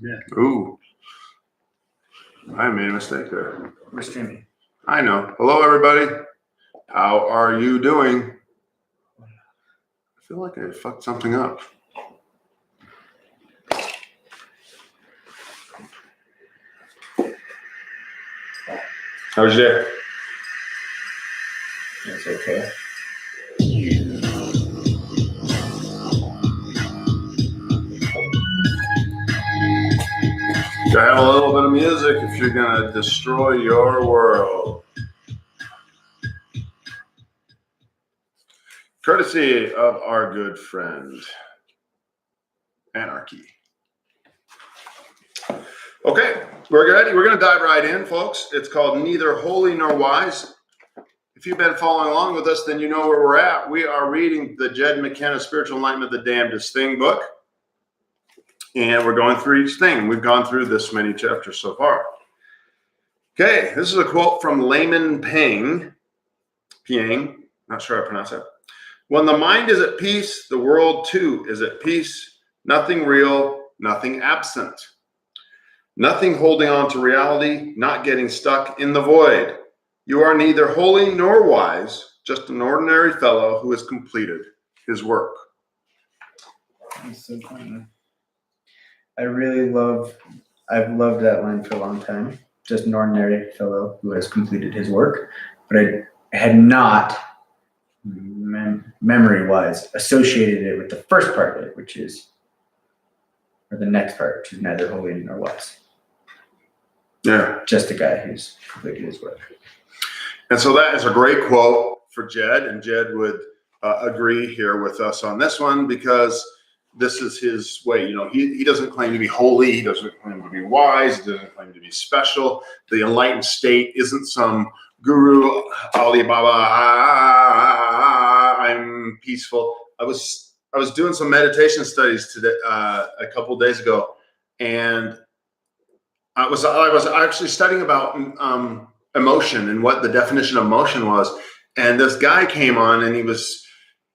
Yeah. Ooh. I made a mistake there. We're streaming. I know. Hello, everybody. How are you doing? I feel like I fucked something up. How was your day? That's okay. Gotta have a little bit of music if you're gonna destroy your world. Courtesy of our good friend, Anarchy. Okay, we're good. We're gonna dive right in, folks. It's called Neither Holy Nor Wise. If you've been following along with us, then you know where we're at. We are reading the Jed Mckenna Spiritual Enlightenment, the Damnedest thing book. And we're going through each thing. We've gone through this many chapters so far. Okay, this is a quote from Layman Piang, not sure how to pronounce that. When the mind is at peace, the world too is at peace. Nothing real, nothing absent. Nothing holding on to reality, not getting stuck in the void. You are neither holy nor wise, just an ordinary fellow who has completed his work. That's so funny. I've loved that line for a long time. Just an ordinary fellow who has completed his work. But I had not, memory-wise, associated it with the first part of it, or the next part, which is neither holy nor wise. Yeah. Just a guy who's completed his work. And so that is a great quote for Jed, and Jed would agree here with us on this one because this is his way. You know, he doesn't claim to be holy. He doesn't claim to be wise. He doesn't claim to be special. The enlightened state isn't some guru, Alibaba, I'm peaceful. I was doing some meditation studies today, a couple of days ago, and I was actually studying about emotion and what the definition of emotion was. And this guy came on and he was,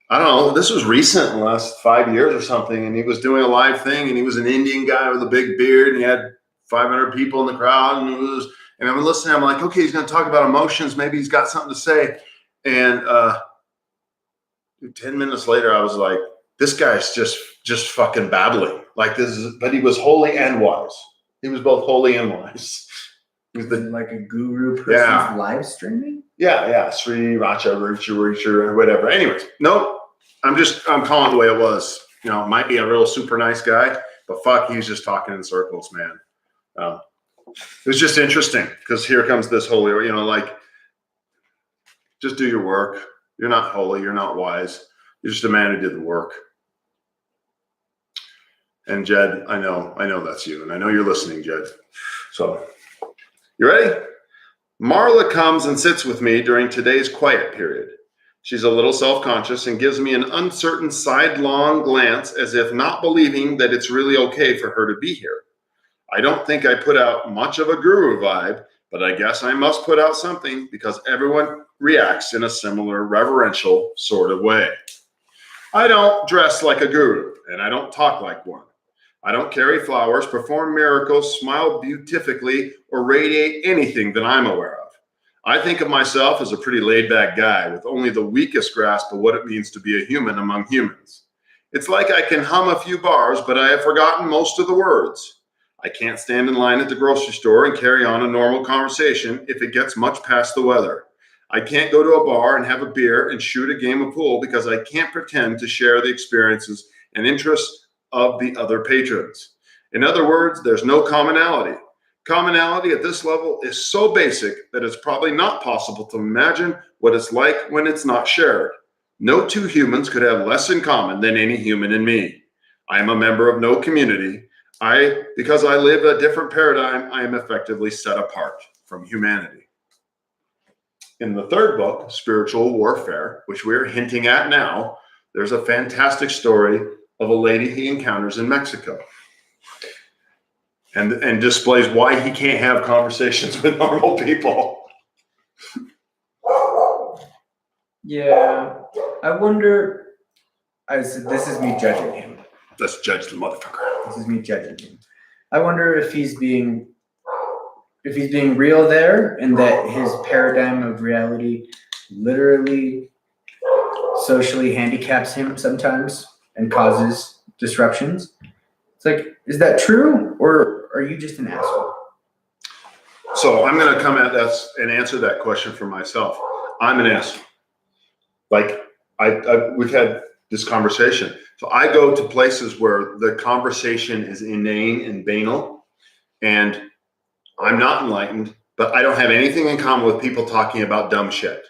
I don't know, this was recent, in the last 5 years or something. And he was doing a live thing and he was an Indian guy with a big beard and he had 500 people in the crowd. And I'm listening, I'm like, okay, he's going to talk about emotions. Maybe he's got something to say. And 10 minutes later, I was like, this guy's just fucking babbling. Like this is, but he was holy and wise. He was both holy and wise. He was Like a guru person's live streaming? Yeah. Sri Racha, or whatever. Anyways, nope. I'm calling it the way it was. You know, might be a real super nice guy, but fuck, he's just talking in circles, man. It was just interesting because here comes this holy, you know, like just do your work. You're not holy. You're not wise. You're just a man who did the work. And Jed, I know that's you. And I know you're listening, Jed. So, you ready? Marla comes and sits with me during today's quiet period. She's a little self-conscious and gives me an uncertain sidelong glance as if not believing that it's really okay for her to be here. I don't think I put out much of a guru vibe, but I guess I must put out something because everyone reacts in a similar reverential sort of way. I don't dress like a guru and I don't talk like one. I don't carry flowers, perform miracles, smile beatifically, or radiate anything that I'm aware of. I think of myself as a pretty laid-back guy with only the weakest grasp of what it means to be a human among humans. It's like I can hum a few bars, but I have forgotten most of the words. I can't stand in line at the grocery store and carry on a normal conversation if it gets much past the weather. I can't go to a bar and have a beer and shoot a game of pool because I can't pretend to share the experiences and interests of the other patrons. In other words, there's no commonality. Commonality at this level is so basic that it's probably not possible to imagine what it's like when it's not shared. No two humans could have less in common than any human and me. I am a member of no community. Because I live a different paradigm, I am effectively set apart from humanity. In the third book, Spiritual Warfare, which we're hinting at now, there's a fantastic story of a lady he encounters in Mexico and displays why he can't have conversations with normal people. Yeah, I wonder, this is me judging him. Let's judge the motherfucker. This is me judging him. I wonder if he's being real there, and that his paradigm of reality literally socially handicaps him sometimes and causes disruptions. It's like, is that true, or are you just an asshole? So I'm going to come at this and answer that question for myself. I'm an asshole. Like we've had this conversation. So I go to places where the conversation is inane and banal, and I'm not enlightened, but I don't have anything in common with people talking about dumb shit.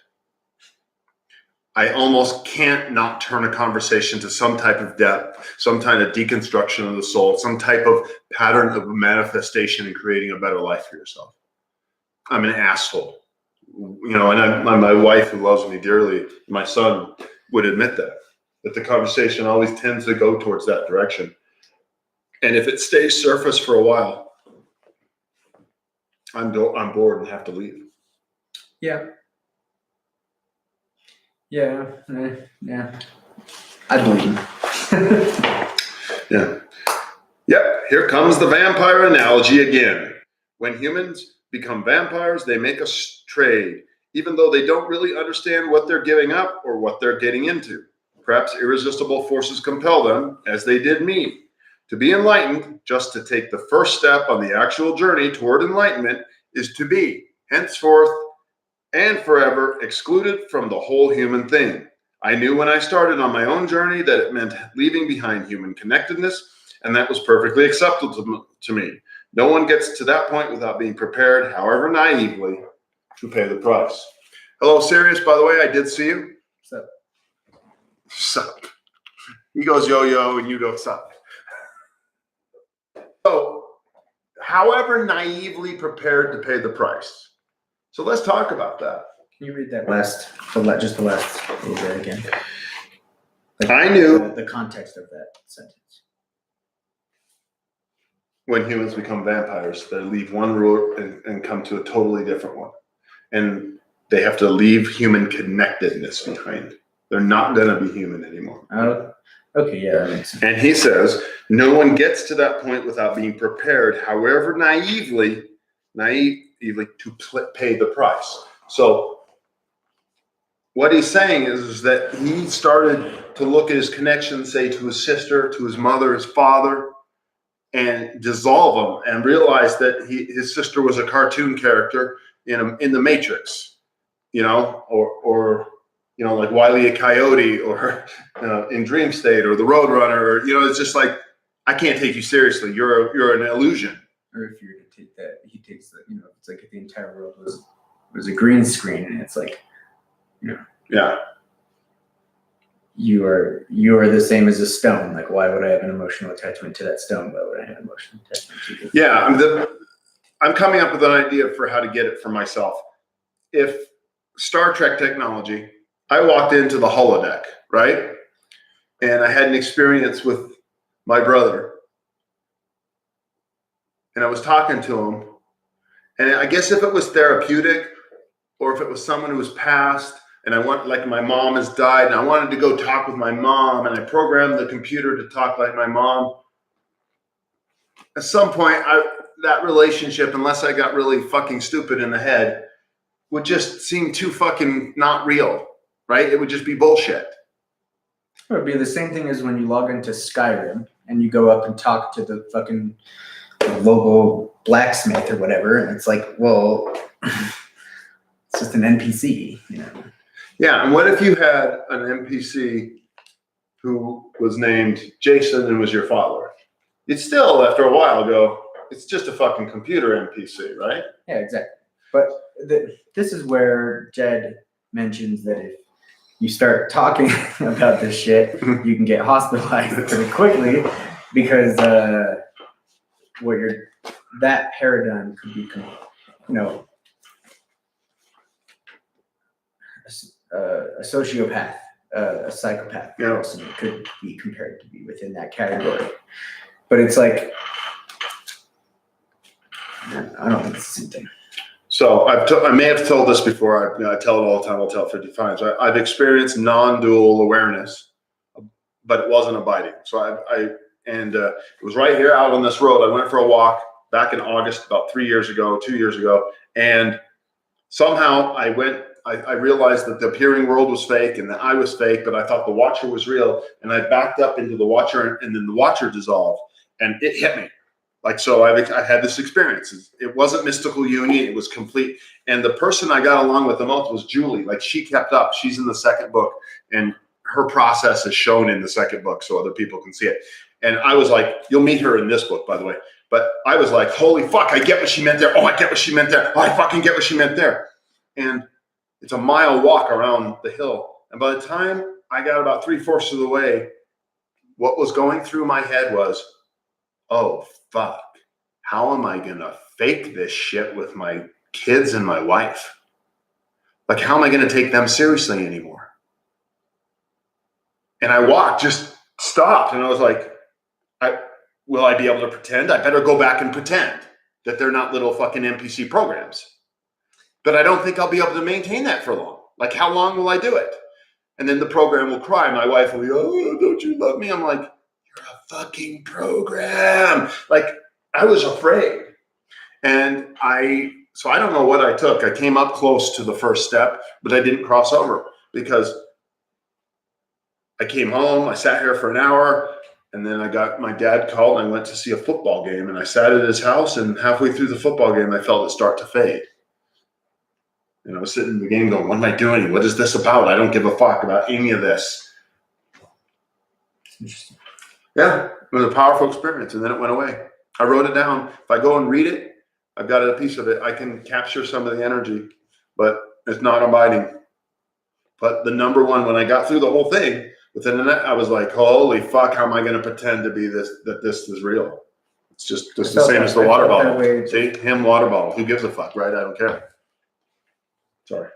I almost can't not turn a conversation to some type of depth, some kind of deconstruction of the soul, some type of pattern of manifestation and creating a better life for yourself. I'm an asshole, and my wife, who loves me dearly, my son, would admit that the conversation always tends to go towards that direction. And if it stays surface for a while, I'm bored and have to leave. Yeah. I believe. Yeah. Yep. Here comes the vampire analogy again. When humans become vampires, they make us trade, even though they don't really understand what they're giving up or what they're getting into. Perhaps irresistible forces compel them, as they did me. To be enlightened, just to take the first step on the actual journey toward enlightenment, is to be, henceforth and forever, excluded from the whole human thing. I knew when I started on my own journey that it meant leaving behind human connectedness, and that was perfectly acceptable to me. No one gets to that point without being prepared, however naively, to pay the price. Hello, Sirius, by the way, I did see you. So, Sup. He goes yo-yo and you go sup. So, however naively prepared to pay the price. So let's talk about that. can you read that just the last little bit again? Like, I knew the context of that sentence. When humans become vampires, they leave one rule and come to a totally different one. And they have to leave human connectedness behind. They're not going to be human anymore. Oh, okay, yeah, that makes sense. And he says, no one gets to that point without being prepared, however naively to pay the price. So what he's saying is that he started to look at his connection, say, to his sister, to his mother, his father, and dissolve them, and realize that his sister was a cartoon character in the Matrix, or like Wile E. Coyote, or in Dream State, or the Roadrunner, or it's just like, I can't take you seriously. You're an illusion. Or if you were to take that, he takes the, it's like if the entire world was a green screen, and it's like, Yeah. You are the same as a stone. Like, why would I have an emotional attachment to that stone? Why would I have an emotional attachment to you? Yeah, I'm coming up with an idea for how to get it for myself. If Star Trek technology, I walked into the holodeck, right? And I had an experience with my brother. And I was talking to him. And I guess if it was therapeutic, or if it was someone who was passed, and like my mom has died, and I wanted to go talk with my mom, and I programmed the computer to talk like my mom. At some point, that relationship, unless I got really fucking stupid in the head, would just seem too fucking not real, right? It would just be bullshit. It would be the same thing as when you log into Skyrim and you go up and talk to the fucking local blacksmith or whatever, and it's like, well, it's just an NPC, Yeah, and what if you had an NPC who was named Jason and was your father? You'd still, after a while, go, it's just a fucking computer NPC, right? Yeah, exactly. But this is where Jed mentions that if you start talking about this shit, you can get hospitalized pretty quickly, because that paradigm could be, a sociopath, a psychopath person could be compared to be within that category. But it's like, I don't think it's the same thing. So I may have told this before. I tell it all the time. I'll tell it 50 times. I've experienced non-dual awareness, but it wasn't abiding. So And it was right here out on this road. I went for a walk back in August, about 2 years ago. And somehow I realized that the appearing world was fake and that I was fake, but I thought the watcher was real. And I backed up into the watcher, and then the watcher dissolved, and it hit me. Like, so I had this experience. It wasn't mystical union. It was complete. And the person I got along with the most was Julie. Like, she kept up. She's in the second book, and her process is shown in the second book so other people can see it. And I was like, you'll meet her in this book, by the way. But I was like, holy fuck, I get what she meant there. Oh, I get what she meant there. Oh, I fucking get what she meant there. And it's a mile walk around the hill. And by the time I got about 3/4 of the way, what was going through my head was, oh, fuck, how am I going to fake this shit with my kids and my wife? Like, how am I going to take them seriously anymore? And I walked, just stopped, and I was like, will I be able to pretend? I better go back and pretend that they're not little fucking NPC programs. But I don't think I'll be able to maintain that for long. Like, how long will I do it? And then the program will cry. My wife will be, oh, don't you love me? I'm like, you're a fucking program. Like, I was afraid. And so I don't know what I took. I came up close to the first step, but I didn't cross over because I came home, I sat here for an hour, and then my dad called, and I went to see a football game, and I sat at his house, and halfway through the football game, I felt it start to fade. And I was sitting in the game going, what am I doing? What is this about? I don't give a fuck about any of this. Interesting. Yeah, it was a powerful experience, and then it went away. I wrote it down. If I go and read it, I've got a piece of it. I can capture some of the energy, but it's not abiding. But the number one, when I got through the whole thing, within the net, I was like, holy fuck, how am I going to pretend to be that this is real? It's just the same as the water bottle. See, water bottle. Who gives a fuck, right? I don't care. Sorry.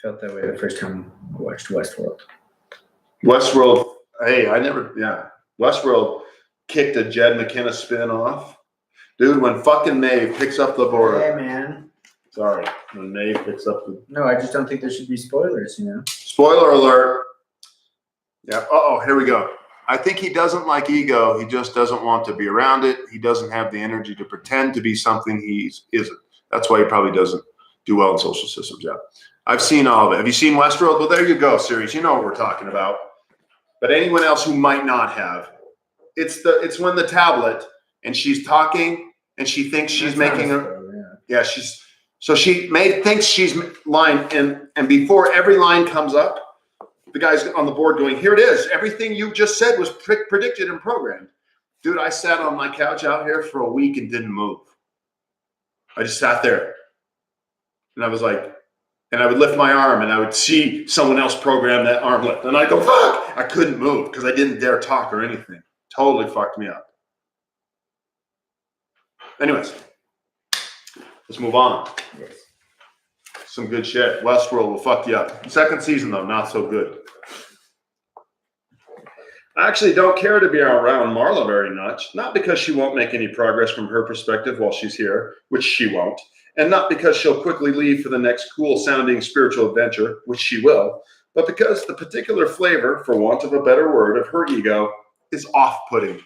Felt that way the first time I watched Westworld. Westworld, hey, Westworld kicked a Jed Mckenna spin off. Dude, when fucking Maeve picks up the board. Hey, man. Sorry, when Maeve picks up the... No, I just don't think there should be spoilers, you know? Spoiler alert. Yeah, here we go. I think he doesn't like ego. He just doesn't want to be around it. He doesn't have the energy to pretend to be something he isn't. That's why he probably doesn't do well in social systems. Yeah, I've seen all of it. Have you seen Westworld? Well, there you go, series. You know what we're talking about. But anyone else who might not have, it's when the tablet and she's talking and she thinks she's making her. Yeah, she thinks she's lying, and before every line comes up, the guy's on the board going, here it is. Everything you just said was predicted and programmed. Dude, I sat on my couch out here for a week and didn't move. I just sat there. And I was like, and I would lift my arm and I would see someone else program that arm lift. And I go, fuck! I couldn't move because I didn't dare talk or anything. Totally fucked me up. Anyways, let's move on. Yes. Some good shit. Westworld will fuck you up. Second season, though, not so good. I actually don't care to be around Marla very much. Not because she won't make any progress from her perspective while she's here, which she won't. And not because she'll quickly leave for the next cool-sounding spiritual adventure, which she will, but because the particular flavor, for want of a better word, of her ego is off-putting.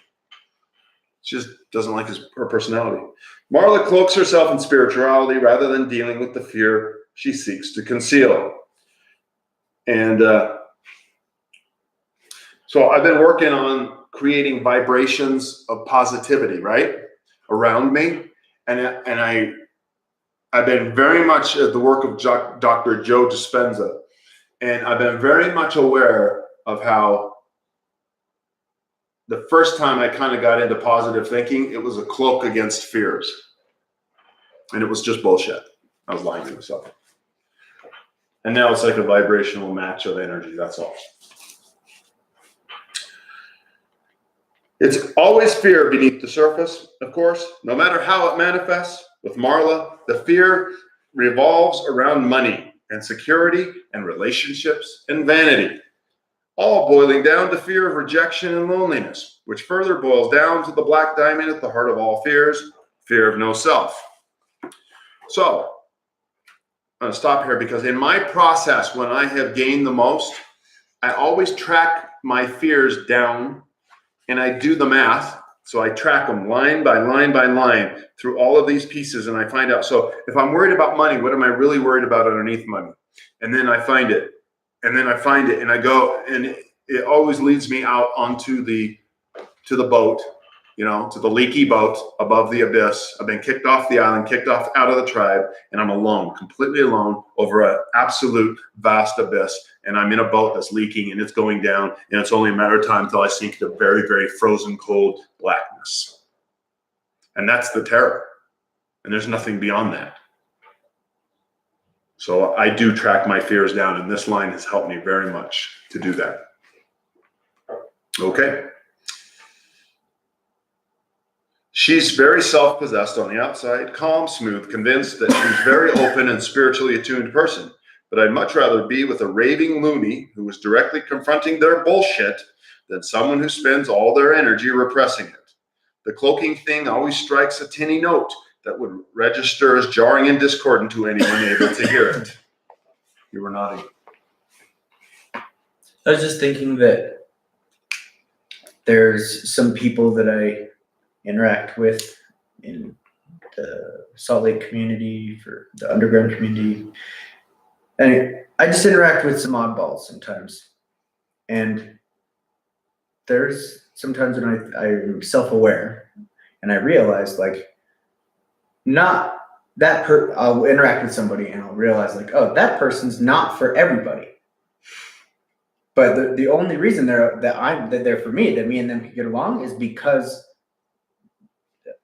She just doesn't like her personality. Marla cloaks herself in spirituality rather than dealing with the fear she seeks to conceal. And so I've been working on creating vibrations of positivity, right, around me. And I've been very much at the work of Dr. Joe Dispenza. And I've been very much aware of how the first time I kind of got into positive thinking, it was a cloak against fears. And it was just bullshit. I was lying to myself. And now it's like a vibrational match of energy, that's all. It's always fear beneath the surface, of course, no matter how it manifests. With Marla, the fear revolves around money and security and relationships and vanity, all boiling down to fear of rejection and loneliness, which further boils down to the black diamond at the heart of all fears, fear of no self. So, I'm going to stop here because in my process, when I have gained the most, I always track my fears down and I do the math. So I track them line by line by line through all of these pieces, and I find out. So if I'm worried about money, what am I really worried about underneath money? And then I find it, and then I find it, and I go, and it always leads me out onto the boat, to the leaky boat above the abyss. I've been kicked off the island, kicked off out of the tribe, and I'm alone, completely alone over an absolute vast abyss. And I'm in a boat that's leaking and it's going down, and it's only a matter of time until I sink to very, very frozen, cold blackness. And that's the terror. And there's nothing beyond that. So I do track my fears down, and this line has helped me very much to do that. Okay. She's very self-possessed on the outside, calm, smooth, convinced that she's a very open and spiritually attuned person. But I'd much rather be with a raving loony who is directly confronting their bullshit than someone who spends all their energy repressing it. The cloaking thing always strikes a tinny note that would register as jarring and discordant to anyone able to hear it. You were nodding. I was just thinking that there's some people that I interact with in the Salt Lake community, for the underground community. And I just interact with some oddballs sometimes. And there's sometimes when I'm self-aware and I realize I'll interact with somebody and I'll realize oh, that person's not for everybody. But the only reason that they're for me, that me and them can get along, is because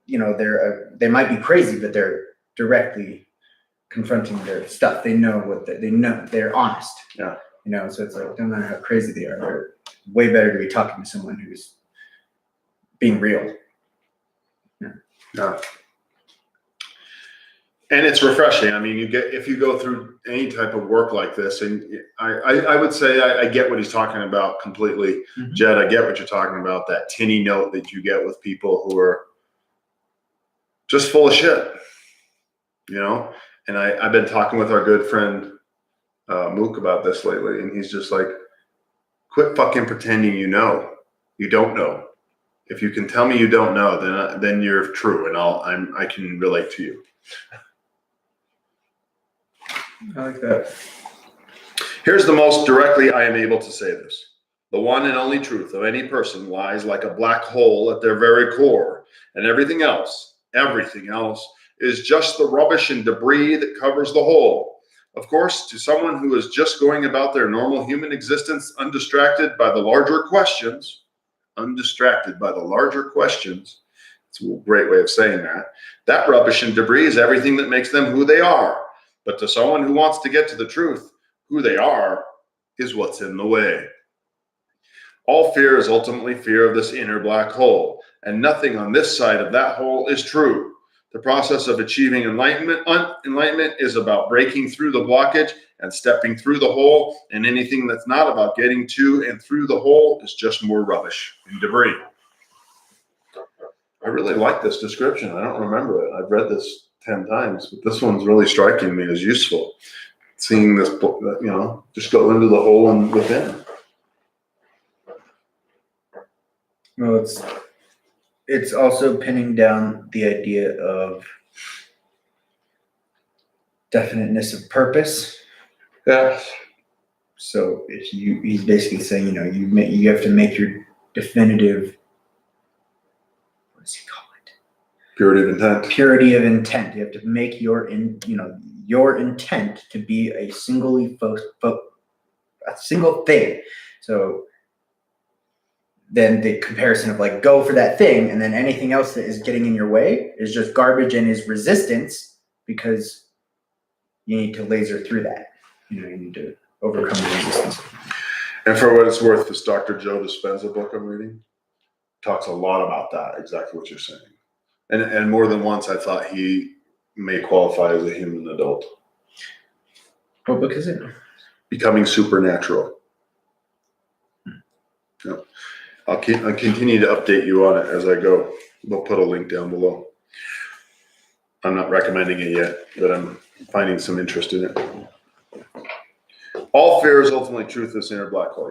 they might be crazy, but they're directly confronting their stuff. They know they know, they're honest. Yeah. So it's no matter how crazy they are, they're way better to be talking to someone who's being real. Yeah. And it's refreshing. I mean, if you go through any type of work like this, and I would say I get what he's talking about completely. Mm-hmm. Jed, I get what you're talking about, that tinny note that you get with people who are just full of shit, And I've been talking with our good friend Mook about this lately, and he's just like, quit fucking pretending you know. You don't know. If you can tell me you don't know, then you're true, and I can relate to you. I like that. Here's the most directly I am able to say this. The one and only truth of any person lies like a black hole at their very core, and everything else is just the rubbish and debris that covers the whole. Of course, to someone who is just going about their normal human existence undistracted by the larger questions, it's a great way of saying that rubbish and debris is everything that makes them who they are. But to someone who wants to get to the truth, who they are is what's in the way. All fear is ultimately fear of this inner black hole, and nothing on this side of that hole is true. The process of achieving enlightenment is about breaking through the blockage and stepping through the hole, and anything that's not about getting to and through the hole is just more rubbish and debris. I really like this description. I don't remember it. I've read this 10 times, but this one's really striking me as useful. Seeing this, just go into the hole and within. Well, it's also pinning down the idea of definiteness of purpose. Yeah. So he's basically saying, you have to make your definitive, what does he call it? Purity of intent. Purity of intent. You have to make your intent to be a single thing. So then the comparison of go for that thing, and then anything else that is getting in your way is just garbage and is resistance, because you need to laser through that. You need to overcome the resistance. And for what it's worth, this Dr. Joe Dispenza book I'm reading talks a lot about that, exactly what you're saying. And more than once I thought he may qualify as a human adult. What book is it? Becoming Supernatural. Yeah. I'll continue to update you on it as I go. We'll put a link down below. I'm not recommending it yet, but I'm finding some interest in it. All fear is ultimately truth, this inner black hole.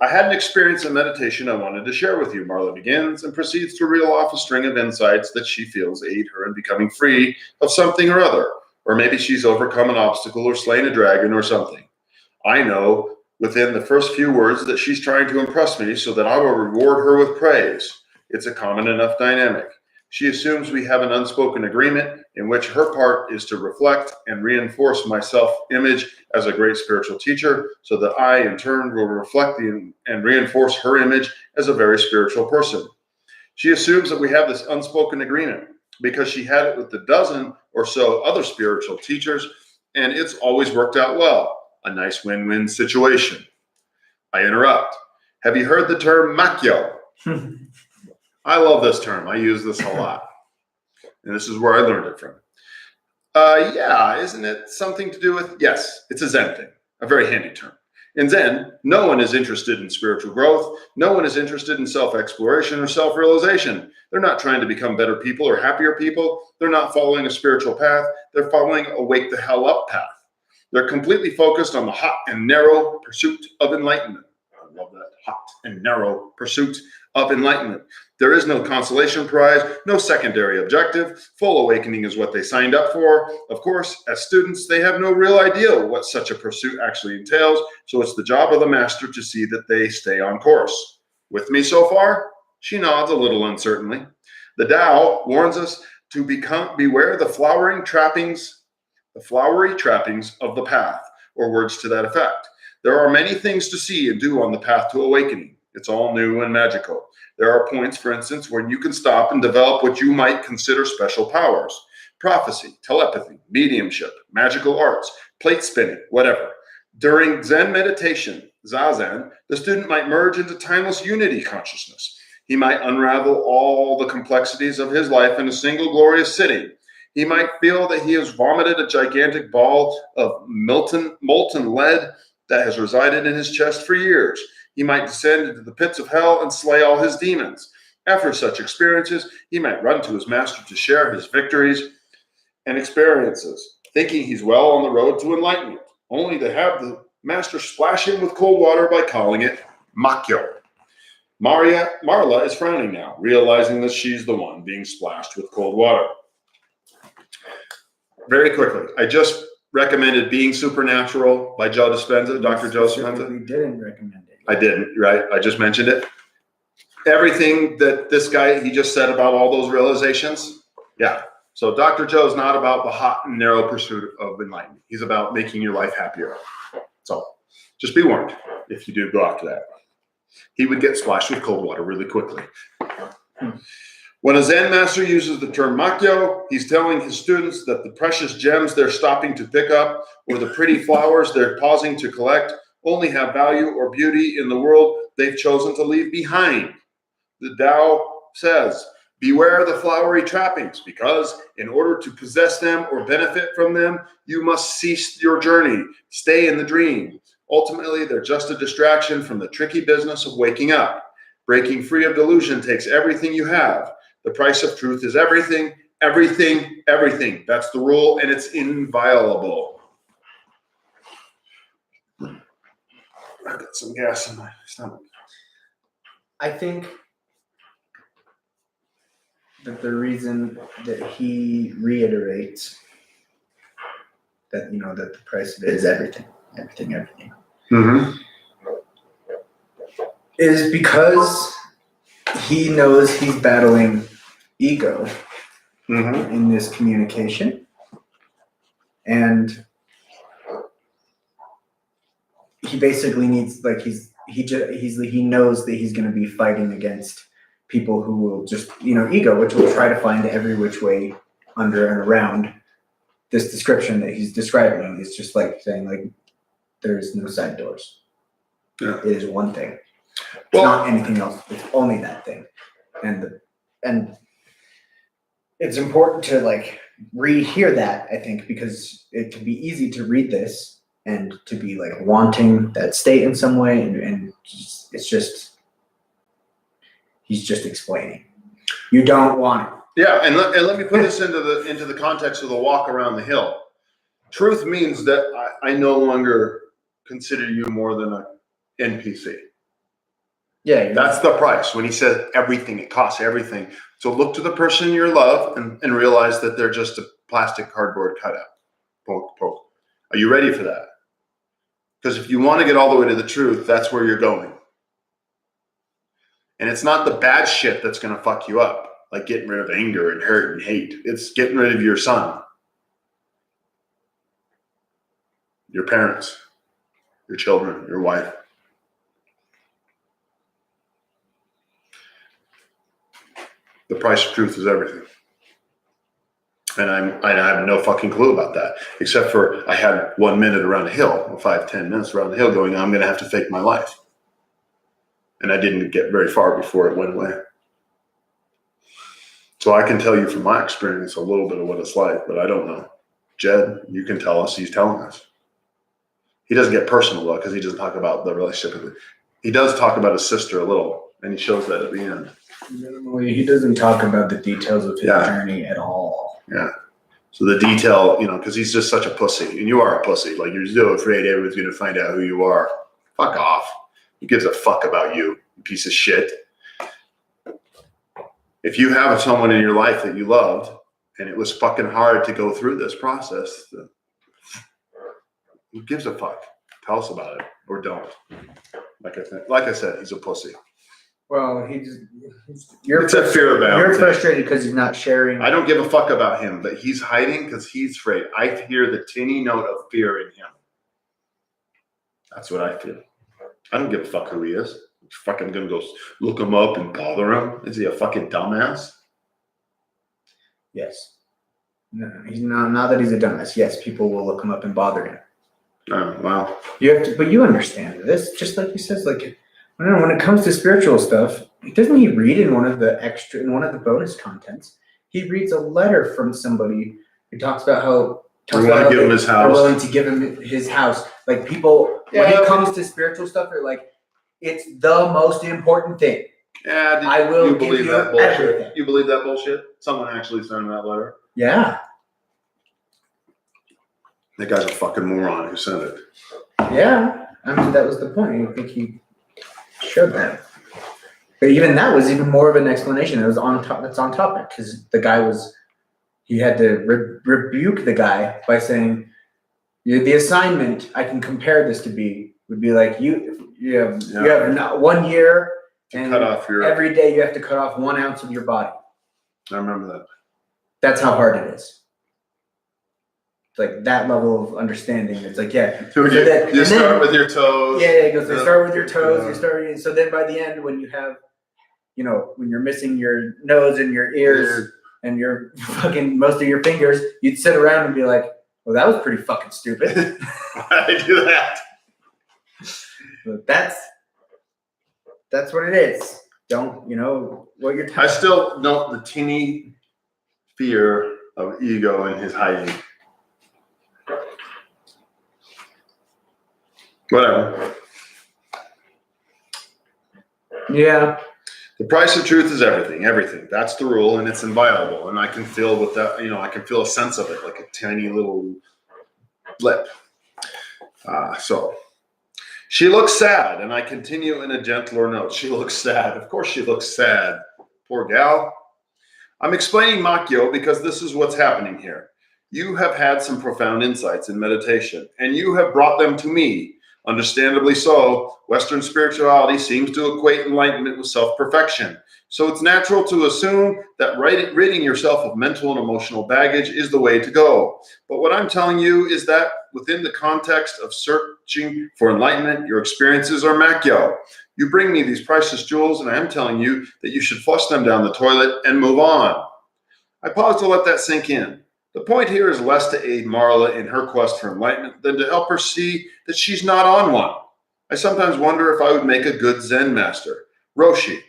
I had an experience in meditation I wanted to share with you, Marla begins, and proceeds to reel off a string of insights that she feels aid her in becoming free of something or other. Or maybe she's overcome an obstacle or slain a dragon or something. I know within the first few words that she's trying to impress me so that I will reward her with praise. It's a common enough dynamic. She assumes we have an unspoken agreement in which her part is to reflect and reinforce my self-image as a great spiritual teacher, so that I, in turn, will reflect and reinforce her image as a very spiritual person. She assumes that we have this unspoken agreement because she had it with a dozen or so other spiritual teachers, and it's always worked out well. A nice win-win situation. I interrupt. Have you heard the term Makyo? I love this term. I use this a lot. And this is where I learned it from. Yeah, isn't it something to do with? Yes, it's a Zen thing, a very handy term. In Zen, no one is interested in spiritual growth. No one is interested in self-exploration or self-realization. They're not trying to become better people or happier people. They're not following a spiritual path. They're following a wake the hell up path. They're completely focused on the hot and narrow pursuit of enlightenment. I love that, hot and narrow pursuit of enlightenment. There is no consolation prize, no secondary objective. Full awakening is what they signed up for. Of course, as students, they have no real idea what such a pursuit actually entails, so it's the job of the master to see that they stay on course. With me so far? She nods a little uncertainly. The Tao warns us to beware the flowery trappings of the path, or words to that effect. There are many things to see and do on the path to awakening. It's all new and magical. There are points, for instance, when you can stop and develop what you might consider special powers. Prophecy, telepathy, mediumship, magical arts, plate spinning, whatever. During Zen meditation, Zazen, the student might merge into timeless unity consciousness. He might unravel all the complexities of his life in a single glorious sitting. He might feel that he has vomited a gigantic ball of molten lead that has resided in his chest for years. He might descend into the pits of hell and slay all his demons. After such experiences, he might run to his master to share his victories and experiences, thinking he's well on the road to enlightenment, only to have the master splash him with cold water by calling it Makyo. Marla is frowning now, realizing that she's the one being splashed with cold water. Very quickly, I just recommended Being Supernatural by Joe Dispenza, Dr. Joe Dispenza. We didn't recommend it. I didn't, right? I just mentioned it. Everything that this guy, he just said about all those realizations. Yeah. So Dr. Joe is not about the hot and narrow pursuit of enlightenment. He's about making your life happier. So just be warned if you do go after that. He would get splashed with cold water really quickly. When a Zen master uses the term Makyo, he's telling his students that the precious gems they're stopping to pick up or the pretty flowers they're pausing to collect only have value or beauty in the world they've chosen to leave behind. The Tao says, beware the flowery trappings, because in order to possess them or benefit from them, you must cease your journey, stay in the dream. Ultimately, they're just a distraction from the tricky business of waking up. Breaking free of delusion takes everything you have. The price of truth is everything, everything, everything. That's the rule, and it's inviolable. I've got some gas in my stomach. I think that the reason that he reiterates that, that the price of it is everything, everything, Mm-hmm. is because he knows he's battling ego in this communication, and he basically needs, like, he knows that he's going to be fighting against people who will just, ego, which will try to find every which way under and around this description that he's describing. It's just like saying, like, there's no side doors. Yeah. It is one thing. Well, Not anything else. It's only that thing. And it's important to, like, rehear that, I think, because it can be easy to read this and to be, like, wanting that state in some way, and it's just, he's just explaining. You don't want it. Yeah, and let me put this into the context of the walk around the hill. Truth means that I no longer consider you more than an NPC. Yeah. That's the price. When he says everything, it costs everything. So look to the person you love and realize that they're just a plastic cardboard cutout. Poke, poke. Are you ready for that? Because if you want to get all the way to the truth, that's where you're going. And it's not the bad shit that's going to fuck you up, like getting rid of anger and hurt and hate. It's getting rid of your son, your parents, your children, your wife. The price of truth is everything. And I have no fucking clue about that, except for I had 1 minute around a hill, or 5-10 minutes around the hill going, I'm going to have to fake my life. And I didn't get very far before it went away. So I can tell you from my experience a little bit of what it's like, but I don't know. Jed, you can tell us. He's telling us. He doesn't get personal, though, because he doesn't talk about the relationship. He does talk about his sister a little, and he shows that at the end. Minimally, he doesn't talk about the details of his journey at all. Yeah. So the detail, because he's just such a pussy, and you are a pussy. Like, you're so afraid everyone's going to find out who you are. Fuck off. Who gives a fuck about you piece of shit? If you have someone in your life that you loved, and it was fucking hard to go through this process, who gives a fuck? Tell us about it, or don't. Like I said, he's a pussy. Well, it's a fear about. You're frustrated because he's not sharing. I don't give a fuck about him, but he's hiding because he's afraid. I hear the tinny note of fear in him. That's what I feel. I don't give a fuck who he is. I'm fucking gonna go look him up and bother him. Is he a fucking dumbass? Yes. No, he's not that he's a dumbass. Yes, people will look him up and bother him. Oh, wow. You have to, but you understand this, just like he says, like, I don't know, when it comes to spiritual stuff, doesn't he read in one of the bonus contents, he reads a letter from somebody who talks about how give him his house. They're willing to give him his house. Like, people, when it comes to spiritual stuff, they're like, it's the most important thing. Yeah, I will give believe you that bullshit? everything. You believe that bullshit? Someone actually sent him that letter? Yeah. That guy's a fucking moron who sent it. Yeah. I mean, that was the point. I think he showed that. But even that was even more of an explanation. It was on top. That's on topic because the guy he had to rebuke the guy by saying, the assignment I can compare this to would be like you have not 1 year and cut off every day you have to cut off 1 ounce of your body. I remember that. That's how hard it is. It's like that level of understanding. It's like, So you start with your toes. Yeah, it goes. Start with your toes. So then by the end, when you have, when you're missing your nose and your ears and your fucking most of your fingers, you'd sit around and be like, well, that was pretty fucking stupid. Why did I do that? But that's what it is. Don't, what you're I still note the teeny fear of ego and his hiding. Whatever. Yeah. The price of truth is everything. Everything. That's the rule, and it's inviolable. And I can feel with that, I can feel a sense of it, like a tiny little blip. So she looks sad, and I continue in a gentler note. She looks sad. Of course she looks sad. Poor gal. I'm explaining Makyo because this is what's happening here. You have had some profound insights in meditation, and you have brought them to me. Understandably so, Western spirituality seems to equate enlightenment with self-perfection. So it's natural to assume that ridding yourself of mental and emotional baggage is the way to go. But what I'm telling you is that within the context of searching for enlightenment, your experiences are Makyo. You bring me these priceless jewels, and I am telling you that you should flush them down the toilet and move on. I pause to let that sink in. The point here is less to aid Marla in her quest for enlightenment than to help her see that she's not on one. I sometimes wonder if I would make a good Zen master, Roshi,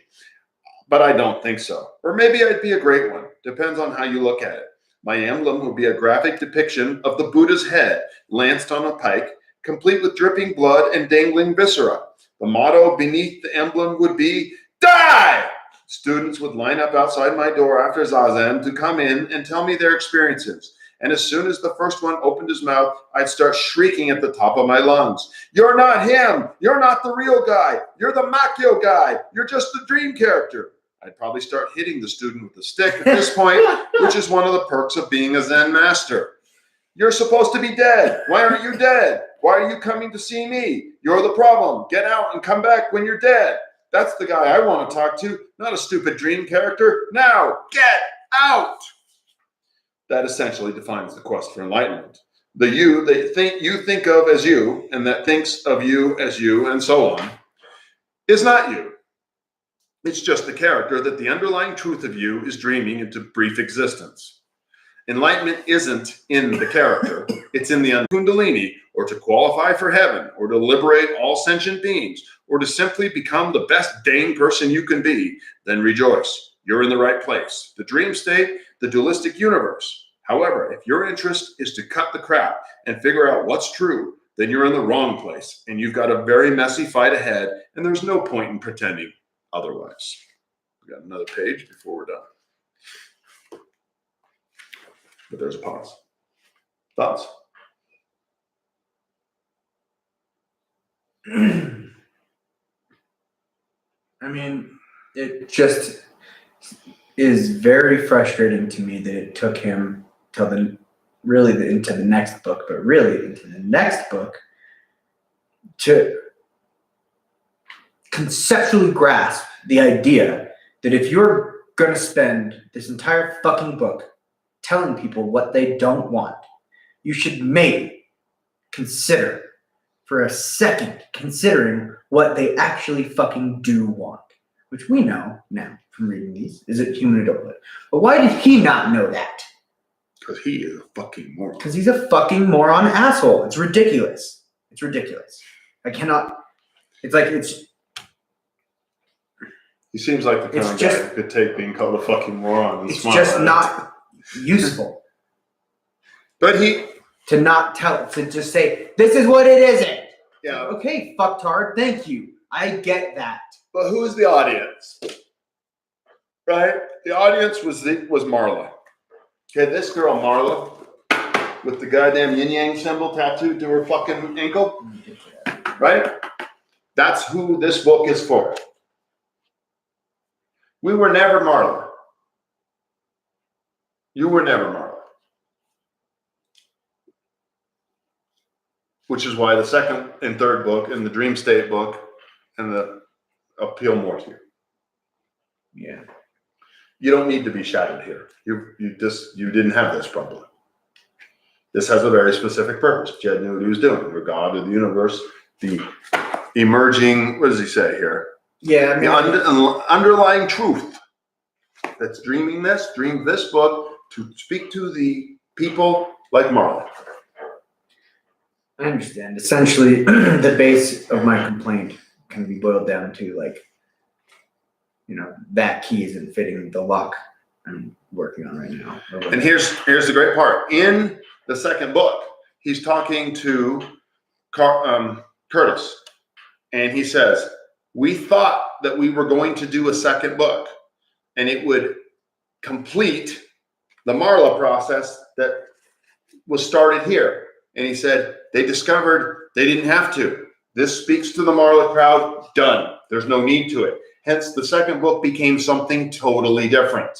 but I don't think so. Or maybe I'd be a great one. Depends on how you look at it. My emblem would be a graphic depiction of the Buddha's head, lanced on a pike, complete with dripping blood and dangling viscera. The motto beneath the emblem would be, "Die!" Students would line up outside my door after Zazen to come in and tell me their experiences. And as soon as the first one opened his mouth, I'd start shrieking at the top of my lungs. You're not him. You're not the real guy. You're the Macchio guy. You're just the dream character. I'd probably start hitting the student with a stick at this point, which is one of the perks of being a Zen master. You're supposed to be dead. Why aren't you dead? Why are you coming to see me? You're the problem. Get out and come back when you're dead. That's the guy I want to talk to, not a stupid dream character. Now, get out. That essentially defines the quest for enlightenment. The you that you think of as you, and that thinks of you as you, and so on, is not you. It's just the character that the underlying truth of you is dreaming into brief existence. Enlightenment isn't in the character, it's in the Kundalini, or to qualify for heaven, or to liberate all sentient beings, or to simply become the best dang person you can be. Then rejoice, you're in the right place. The dream state, the dualistic universe. However, if your interest is to cut the crap and figure out what's true, then you're in the wrong place, and you've got a very messy fight ahead, and there's no point in pretending otherwise. We got another page before we're done. But there's a pause. Thoughts? I mean, it just is very frustrating to me that it took him till into the next book, but really into the next book to conceptually grasp the idea that if you're going to spend this entire fucking book telling people what they don't want, you should maybe consider for a second considering what they actually fucking do want, which we know now from reading these is it human adulthood. But why did he not know that? Because he is a fucking moron. Because he's a fucking moron asshole. It's ridiculous. It's ridiculous. I cannot. It's like it's. He seems like the kind of guy who could take being called a fucking moron and it's smile just at it. not useful. But he. To not tell, to just say, this is what it isn't. Yeah. Okay, fucktard, thank you. I get that. But who is the audience? Right? The audience was Marla. Okay, this girl, Marla, with the goddamn yin-yang symbol tattooed to her fucking ankle. Right? That's who this book is for. We were never Marla. You were never Marla. Which is why the second and third book and the Dream State book and the appeal more to you. Yeah. You don't need to be shadowed here. You didn't have this problem. This has a very specific purpose. Jed knew what he was doing. We're God of the universe, the emerging, what does he say here? Yeah. The underlying truth that's dream this book to speak to the people like Marla. I understand. Essentially, the base of my complaint can be boiled down to that key isn't fitting the lock I'm working on right now. And here's the great part. In the second book, he's talking to Curtis, and he says, we thought that we were going to do a second book, and it would complete the Marla process that was started here. And he said, they discovered they didn't have to. This speaks to the Marla crowd, done. There's no need to it. Hence, the second book became something totally different.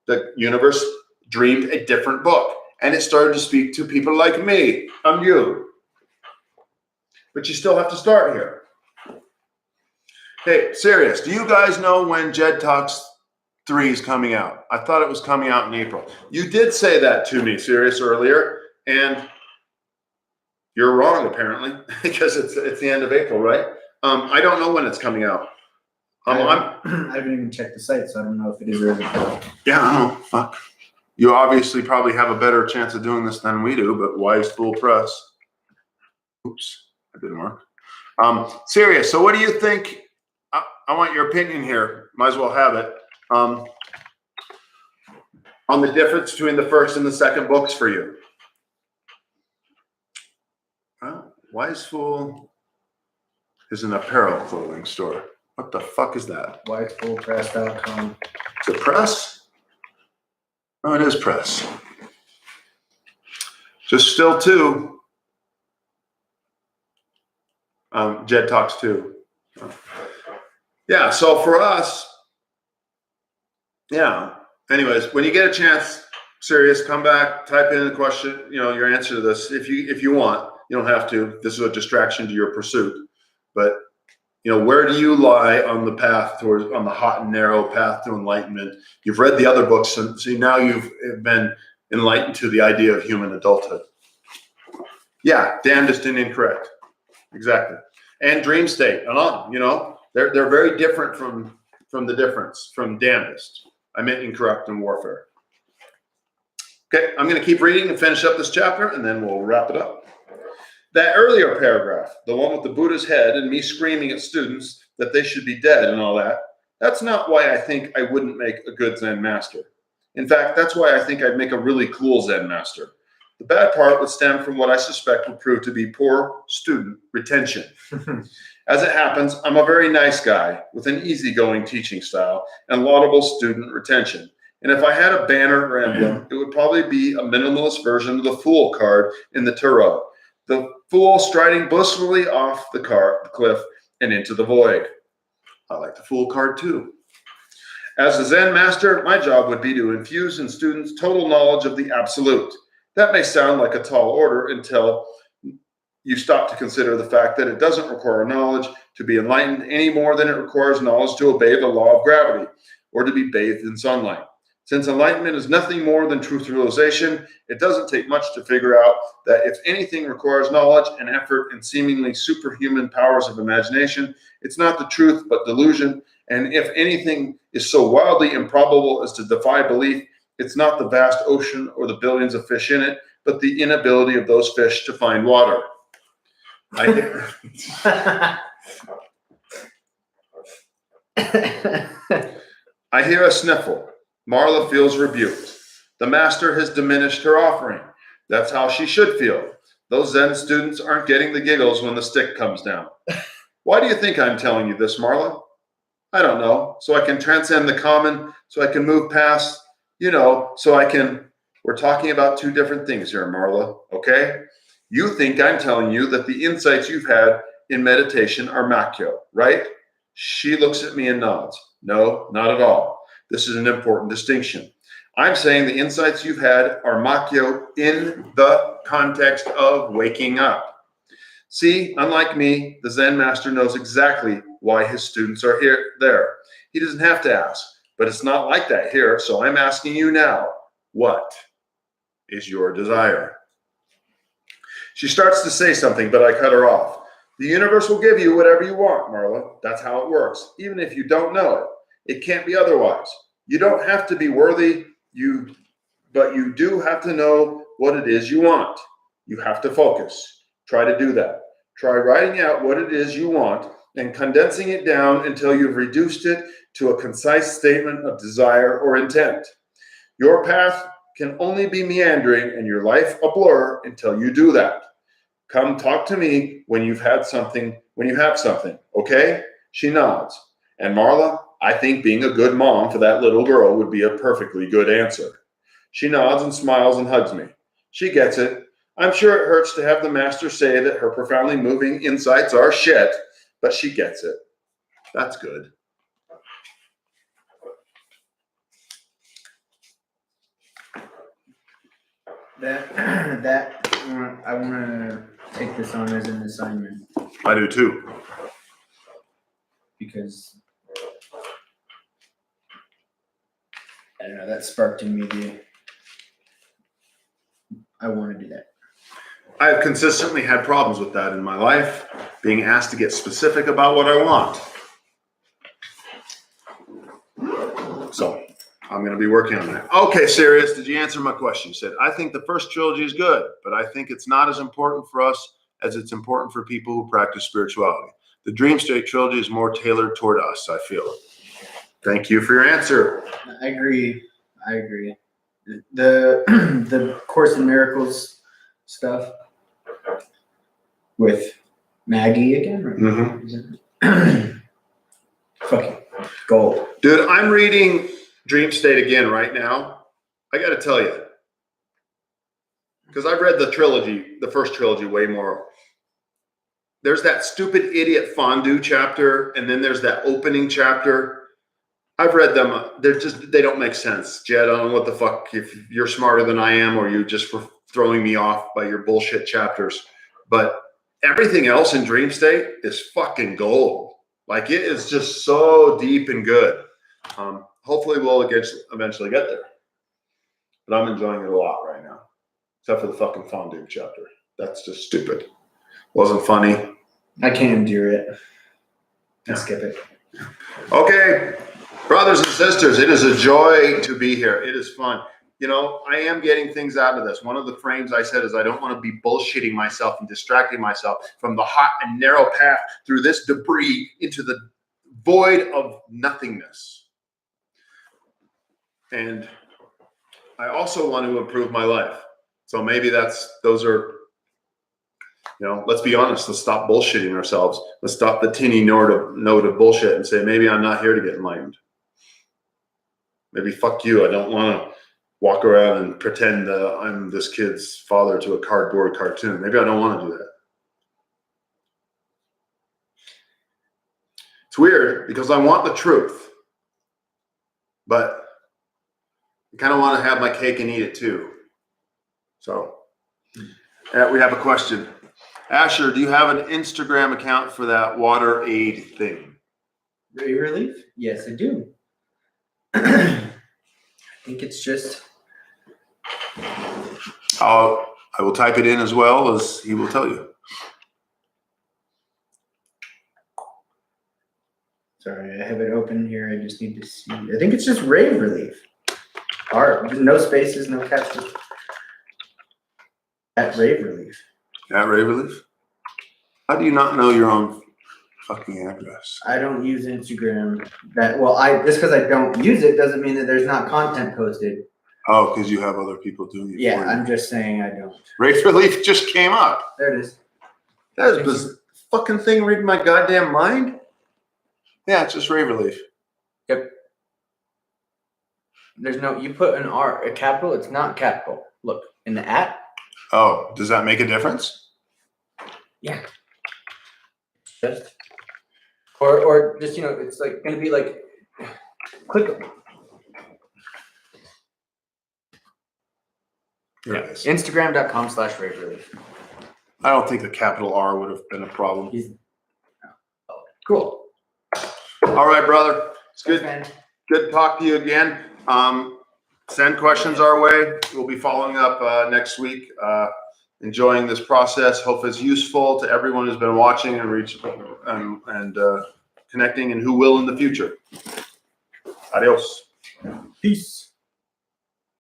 The universe dreamed a different book, and it started to speak to people like me and you. But you still have to start here. Hey, serious, do you guys know when Jed Talks 3 is coming out? I thought it was coming out in April. You did say that to me, Serious, earlier, and you're wrong, apparently, because it's the end of April, right? I don't know when it's coming out. I haven't even checked the site, so I don't know if it is or isn't. Yeah, I don't know. Fuck. You obviously probably have a better chance of doing this than we do, but Wisefool Press. Oops, that didn't work. Serious, so what do you think? I want your opinion here. Might as well have it. On the difference between the first and the second books for you. Well, Wisefool is an apparel clothing store. What the fuck is that? Wisefoolpress.com. Is it press? Oh, it is press. Just still two. Jed talks too. Yeah, so for us, yeah. Anyways, when you get a chance, serious, come back, type in the question, your answer to this if you want. You don't have to. This is a distraction to your pursuit. But where do you lie on the path on the hot and narrow path to enlightenment? You've read the other books, so now you've been enlightened to the idea of human adulthood. Yeah, damnedest and incorrect. Exactly. And dream state. They're very different from the difference from damnedest. I meant incorrect and warfare. Okay, I'm going to keep reading and finish up this chapter, and then we'll wrap it up. That earlier paragraph, the one with the Buddha's head and me screaming at students that they should be dead and all that, that's not why I think I wouldn't make a good Zen master. In fact, that's why I think I'd make a really cool Zen master. The bad part would stem from what I suspect would prove to be poor student retention. As it happens, I'm a very nice guy with an easygoing teaching style and laudable student retention. And if I had a banner or emblem, it would probably be a minimalist version of the Fool card in the Tarot. The Fool striding blissfully off the cliff and into the void. I like the Fool card too. As a Zen master, my job would be to infuse in students total knowledge of the absolute. That may sound like a tall order until you stop to consider the fact that it doesn't require knowledge to be enlightened any more than it requires knowledge to obey the law of gravity or to be bathed in sunlight. Since enlightenment is nothing more than truth realization, it doesn't take much to figure out that if anything requires knowledge and effort and seemingly superhuman powers of imagination, it's not the truth but delusion. And if anything is so wildly improbable as to defy belief, it's not the vast ocean or the billions of fish in it, but the inability of those fish to find water. I hear a sniffle. Marla feels rebuked. The master has diminished her offering. That's how she should feel. Those Zen students aren't getting the giggles when the stick comes down. Why do you think I'm telling you this, Marla? I don't know. So I can transcend the common, so I can move past, we're talking about two different things here, Marla, okay? You think I'm telling you that the insights you've had in meditation are Makyo, right? She looks at me and nods. No, not at all. This is an important distinction. I'm saying the insights you've had are Makyo in the context of waking up. See, unlike me, the Zen master knows exactly why his students are there. He doesn't have to ask, but it's not like that here, so I'm asking you now, what is your desire? She starts to say something, but I cut her off. The universe will give you whatever you want, Marla. That's how it works, even if you don't know it. It can't be otherwise. You don't have to be worthy, but you do have to know what it is you want. You have to focus. Try to do that. Try writing out what it is you want and condensing it down until you've reduced it to a concise statement of desire or intent. Your path can only be meandering and your life a blur until you do that. Come talk to me when you have something, okay? She nods. And Marla, I think being a good mom for that little girl would be a perfectly good answer. She nods and smiles and hugs me. She gets it. I'm sure it hurts to have the master say that her profoundly moving insights are shit, but she gets it. That's good. I want to take this on as an assignment. I do too. Because I don't know, that sparked in me I want to do that. I have consistently had problems with that in my life, being asked to get specific about what I want. So I'm going to be working on that. Okay, Sirius, did you answer my question? You said, I think the first trilogy is good, but I think it's not as important for us as it's important for people who practice spirituality. The Dream State trilogy is more tailored toward us, I feel. Thank you for your answer. I agree. The Course in Miracles stuff with Maggie again? Mm-hmm. Fucking gold. Dude, I'm reading Dream State again right now. I got to tell you, because I've read the trilogy, the first trilogy, way more. There's that stupid idiot fondue chapter, and then there's that opening chapter. I've read them. They don't make sense. Jed, I don't know what the fuck, if you're smarter than I am, or you just for throwing me off by your bullshit chapters. But everything else in Dream State is fucking gold. Like, it is just so deep and good. Hopefully we'll eventually get there. But I'm enjoying it a lot right now. Except for the fucking fondue chapter. That's just stupid. Wasn't funny. I can't endure it. I skip it. Okay, brothers and sisters, it is a joy to be here. It is fun. You know, I am getting things out of this. One of the frames I said is I don't want to be bullshitting myself and distracting myself from the hot and narrow path through this debris into the void of nothingness. And I also want to improve my life. So maybe those are, you know, let's be honest. Let's stop bullshitting ourselves. Let's stop the tinny note of bullshit and say, maybe I'm not here to get enlightened. Maybe fuck you. I don't want to walk around and pretend I'm this kid's father to a cardboard cartoon. Maybe I don't want to do that. It's weird because I want the truth, but I kind of want to have my cake and eat it too. So we have a question. Asher, do you have an Instagram account for that water aid thing? Rave Relief? Yes, I do. I think it's just... I will type it in as well as he will tell you. Sorry, I have it open here. I just need to see. I think it's just Rave Relief. No spaces, no captions. At Rave Relief. At Rave Relief? How do you not know your own fucking address? I don't use Instagram. Just because I don't use it doesn't mean that there's not content posted. Oh, because you have other people doing it. Yeah, for you. I'm just saying I don't. Rave Relief just came up. There it is. That is this fucking thing reading my goddamn mind? Yeah, it's just Rave Relief. Yep. There's no, you put an R, a capital, it's not capital. Look, in the @ Oh, does that make a difference? Yeah. Just. Or just, you know, it's like going to be like, click. There it is. Instagram.com/Rave Relief. I don't think the capital R would have been a problem. Cool. All right, brother. It's good. Thanks, man. Good to talk to you again. Send questions our way. We'll be following up next week. Enjoying this process. Hope it's useful to everyone who's been watching and connecting, and who will in the future. Adios. Peace.